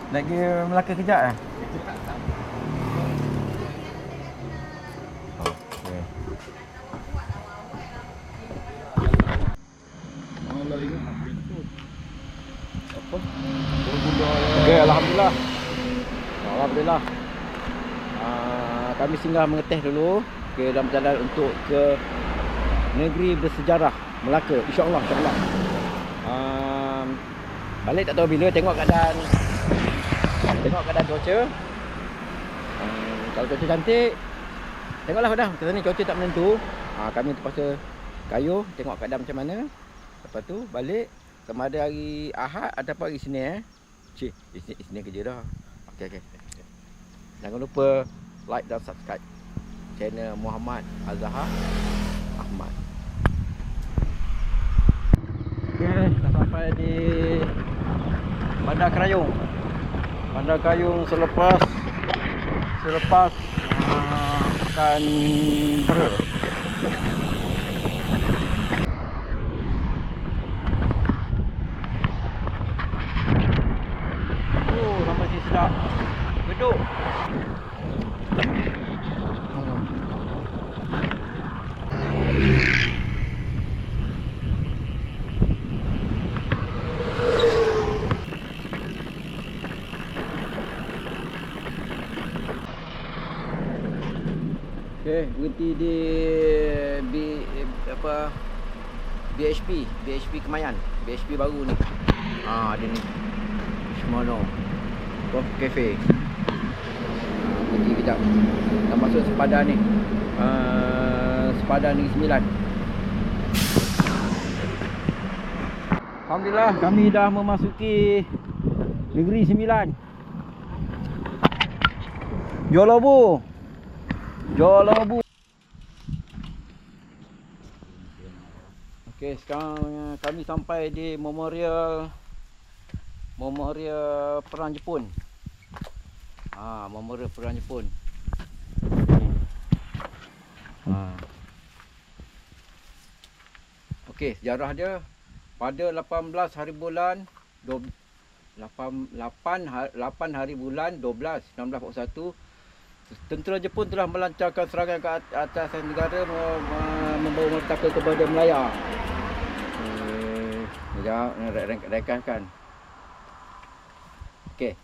Nak pergi Melaka kejap eh? Okey. Okey, alhamdulillah. Alhamdulillah. Kami singgah mengeteh dulu ke dalam perjalanan untuk ke negeri bersejarah Melaka. InsyaAllah, insyaAllah. Balik tak tahu bila, tengok keadaan cuaca. Kalau cuaca cantik, tengoklah dah. Kita ni cuaca tak menentu. Kami terpaksa kayuh, tengok keadaan macam mana. Lepas tu balik sama ada hari Ahad ataupun hari Isnin Cik, Isnin kerja dah. Okey. Jangan lupa like dan subscribe channel Muhammad Azhar Ahmad. Okey, dah sampai di Bandar Kerayung. Bandar Kerayung selepas makan ber. Nama si sedap. Geduk. Okey, berhenti di BHP Kemayan. BHP baru ni. Ada ni. Shimono Cafe. Pergi kejap. Dah masuk sepadan ni. Sepadan Negeri Sembilan. Alhamdulillah, kami dah memasuki Negeri Sembilan. Jolobu. Okey, sekarang kami sampai di Memorial Perang Jepun. Memorial Perang Jepun. Okey, sejarah dia pada 18 hari bulan 8 hari bulan 12 1941, tentera Jepun telah melancarkan serangan ke atas negara membawa malapetaka kepada Melaya. Rekaskan. Okey.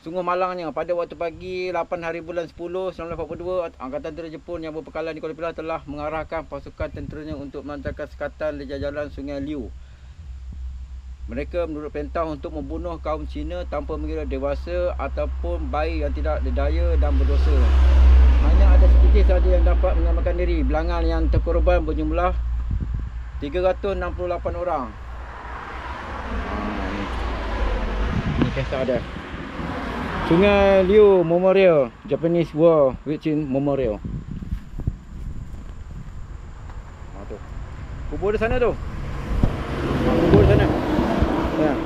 Sungguh malangnya pada waktu pagi 8 hari bulan 10 1942, Angkatan Tentera Jepun yang berpekalan di Kuala Pilah telah mengarahkan pasukan tenteranya untuk melancarkan sekatan di jalan Sungai Liu. Mereka menurut perintah untuk membunuh kaum Cina tanpa mengira dewasa ataupun bayi yang tidak berdaya dan berdosa. Hanya ada sedikit sahaja yang dapat menyelamatkan diri. Bilangan yang terkorban berjumlah 368 orang. Ini kisah dia. Sungai Liu Memorial, Japanese War Victim Memorial. Tu. Kubur di sana tu. Kubur di sana. Ya.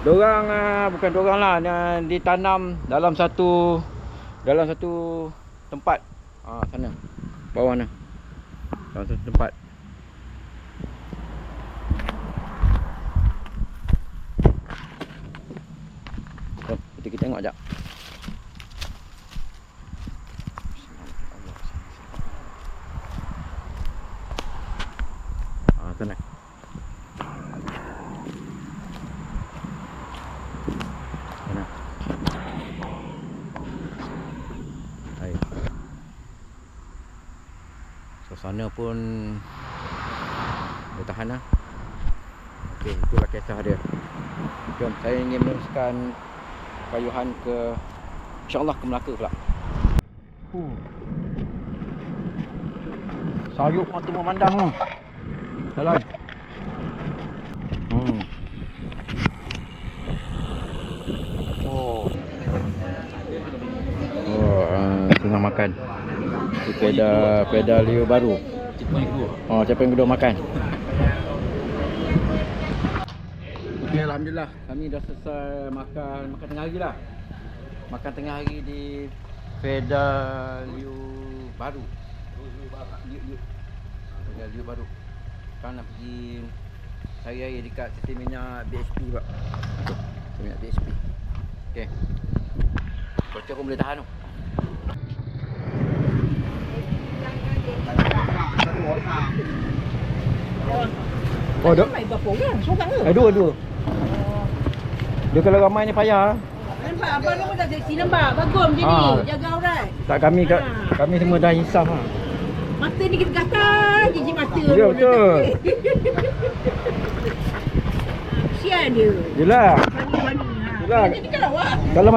Dorang bukan dorang lah, ditanam dalam satu tempat. Sana. Bawah sana. Dalam satu tempat. Kita tengok jap. Sana. Sana. Hai. Suasana pun bertahan lah. Okey, itulah kisah dia. Jom, saya ingin meneruskan kayuhan ke InsyaAllah ke Melaka pula. Sayup mata memandang tu. Jalan. Tengah makan. Peda Liu baru. Siapa yang kedua makan. Okay, alhamdulillah kami dah selesai makan tengah hari lah. Makan tengah hari di Peda Liu baru. Peda Liu baru. Kan nak pergi cari air dekat stesen minyak BHP pula. Minyak BHP. Okey. Cuaca pun boleh tahan tu. Oh, duk. Main berapa orang? Seorang ke? Dua. Dia kalau ramai ni payah. Nampak abang nombor dah seksi nampak. Bagus macam Ah. ni. Jaga orang. Tak kami semua dah insaf ha. Mata ni kita gatal je mata. Ya, betul. Kesian dia. Yelah. Bani-bani. Yelah. Dia kan awak. Kalau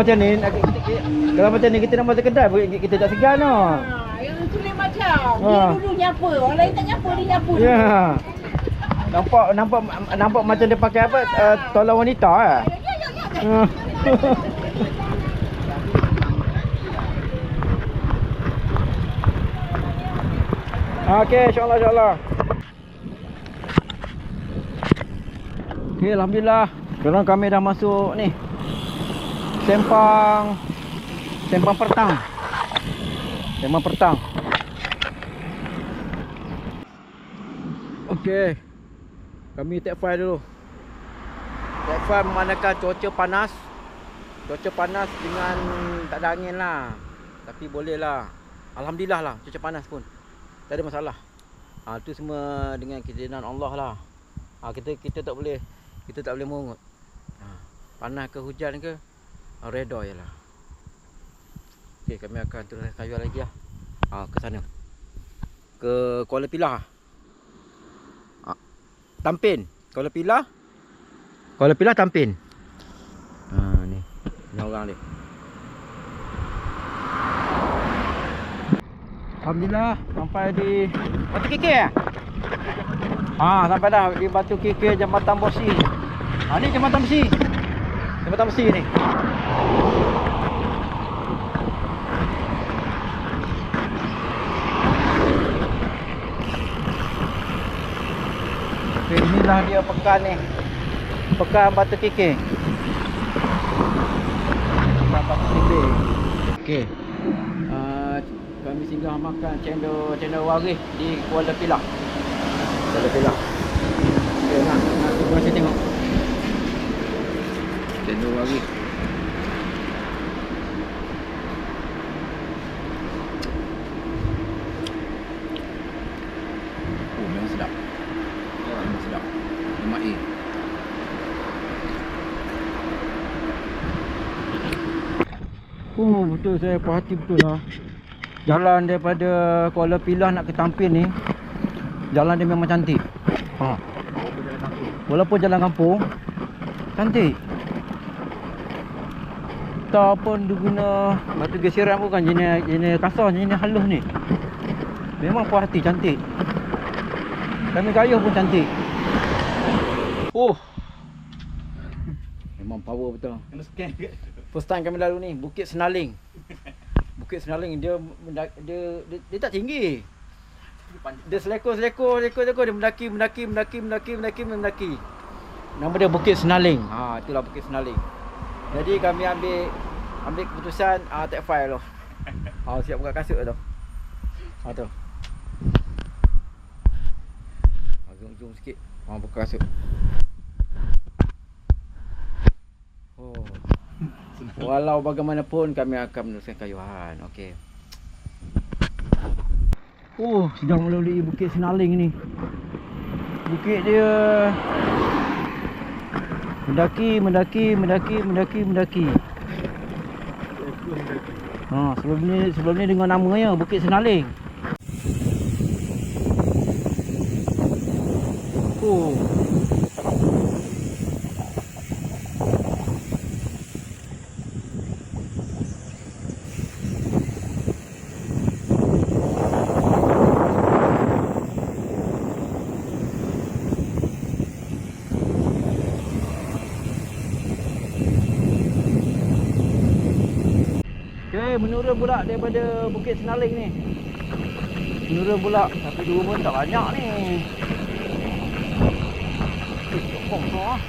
macam ni kita nak masuk kedai kita tak segan tau. Yang tu lain macam. Dia Ah. dulu nyapa. Orang lain tak nyapa, dia nyapu. Ya. Nampak macam dia pakai apa? Tolong wanita eh. Ya. Okey, insya-Allah. Okey, alhamdulillah. Sekarang kami dah masuk ni. Sempang petang. Okey. Kami take file dulu. Take file memandangkan cuaca panas dengan tak ada angin lah. Tapi boleh lah. Alhamdulillah lah cuaca panas pun. Tak ada masalah. Tu semua dengan keizinan Allah lah. Kita tak boleh mengut. Panas ke hujan ke reda jelah. Okey, kami akan terus kayu lagi lah. Ke sana. Ke Kuala Pilah. Tampin. Kuala Pilah Tampin. Ni orang dia. Alhamdulillah sampai di Batu Kikir. Sampai dah di Batu Kikir Jambatan Bosi. Ni Jambatan Besi. Jambatan Besi ni. Okay, inilah dia pekan ni. Pekan Batu Kikir. Batu Kikir. Okey. Kami singgah makan cendol waris di Kuala Pilah. Okey, nak cuba saya tengok. Cendol waris. Memang sedap. Memang sedap. Lemak A. Betul, saya perhati betul lah. Jalan daripada Kuala Pilah nak ke Tampin ni, jalan dia memang cantik. Walaupun jalan kampung, cantik. Tak pun dia guna batu gesiran bukan jenis kasar, jenis halus ni. Memang perhati cantik. Kami gayuh pun cantik. Memang power betul. Kena scan ke? First time kami lalu ni, Bukit Senaling. Dia tak tinggi. Dia selekor dia mendaki. Nama dia Bukit Senaling. Itulah Bukit Senaling. Jadi kami ambil keputusan take file tu. Siap buka kasut tu. Tu. Zoom sikit. Buka kasut. Walau bagaimanapun kami akan meneruskan kayuhan. Okey. Sedang melalui Bukit Senaling ni. Bukit dia mendaki. Sebelum ni dengan namanya Bukit Senaling. Menurun pula daripada Bukit Senaling ni. Menurun pula. Tapi dua pun tak banyak ni. Sokong tu lah.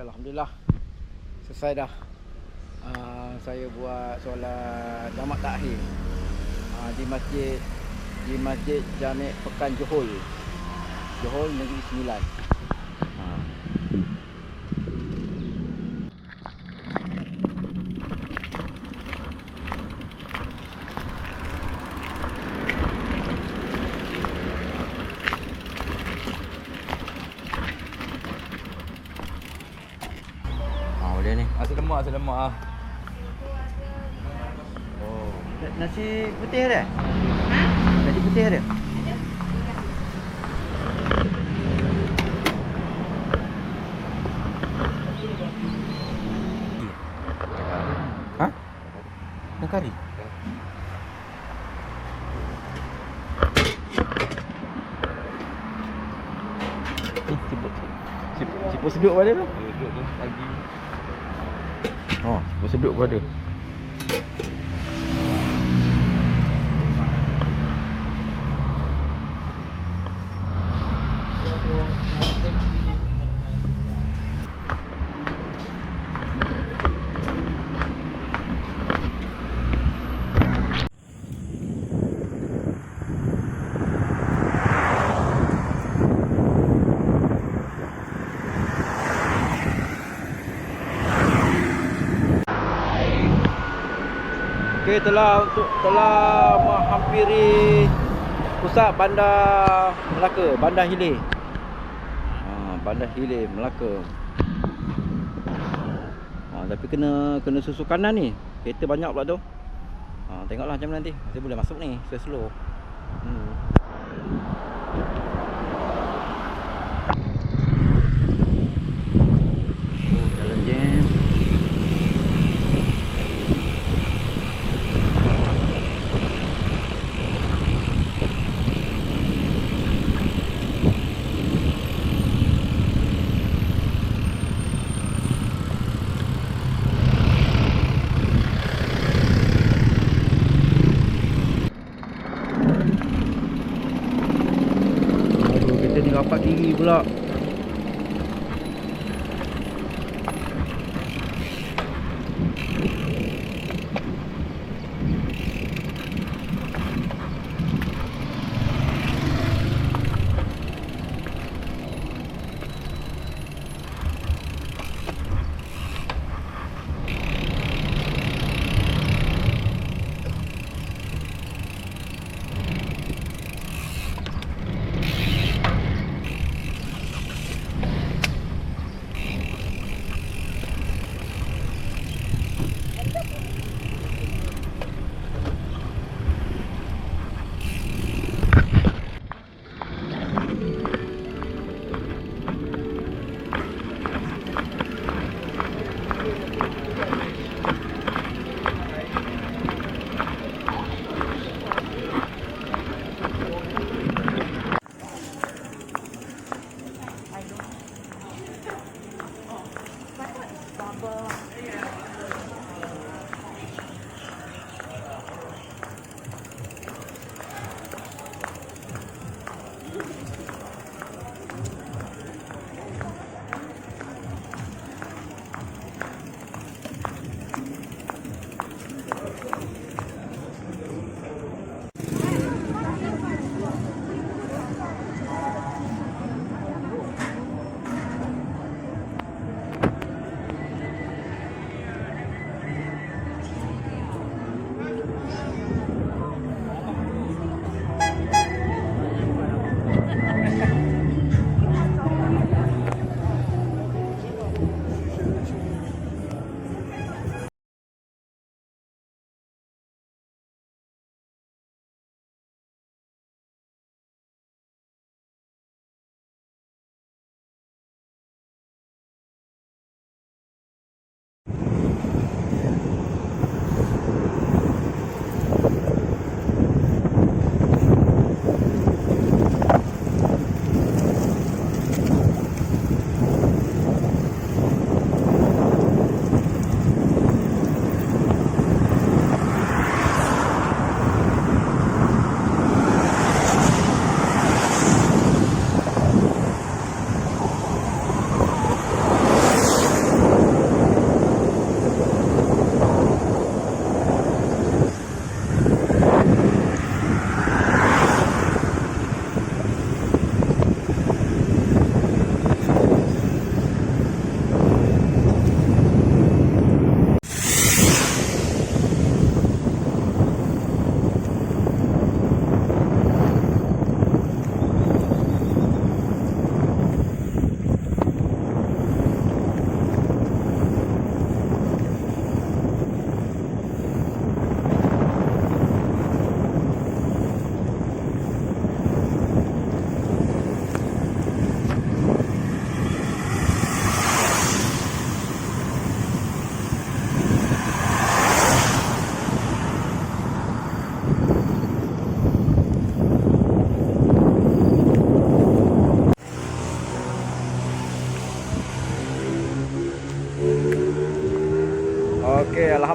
Alhamdulillah. Selesai dah. Saya buat solat jamak takhir di masjid Jami' Pekan Johor Negeri Sembilan. Boleh ni. Nasi lemak. Oh, nasi putih ada? Nasi putih ada? Ha? Nak kari? Siput seduk pada tu? Duduk tu pagi. Oh, siput seduk pada. Okey, telah menghampiri pusat Bandar Melaka, Bandar Hilir. Bandar Hilir Melaka. Tapi kena susu kanan ni. Kereta banyak pula tu. Tengoklah macam mana nanti. Saya boleh masuk ni, slow. Jalan jam. Kita ni rapat kiri pula.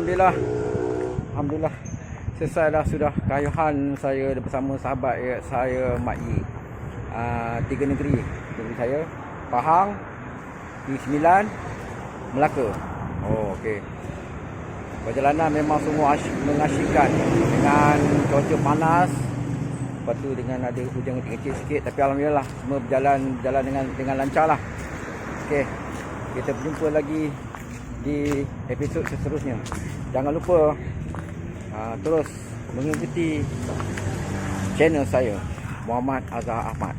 Alhamdulillah. Alhamdulillah. Selesai dah sudah kayuhan saya bersama sahabat saya Mak Yi. 3 negeri saya, Pahang, P9, Melaka. Oh, okey. Perjalanan memang sungguh mengasyikkan dengan cuaca panas. Lepas tu dengan ada hujan kecil sikit, tapi alhamdulillah semua berjalan dengan lancar lah. Okey. Kita berjumpa lagi di episod seterusnya. Jangan lupa terus mengikuti channel saya, Muhammad Azhar Ahmad.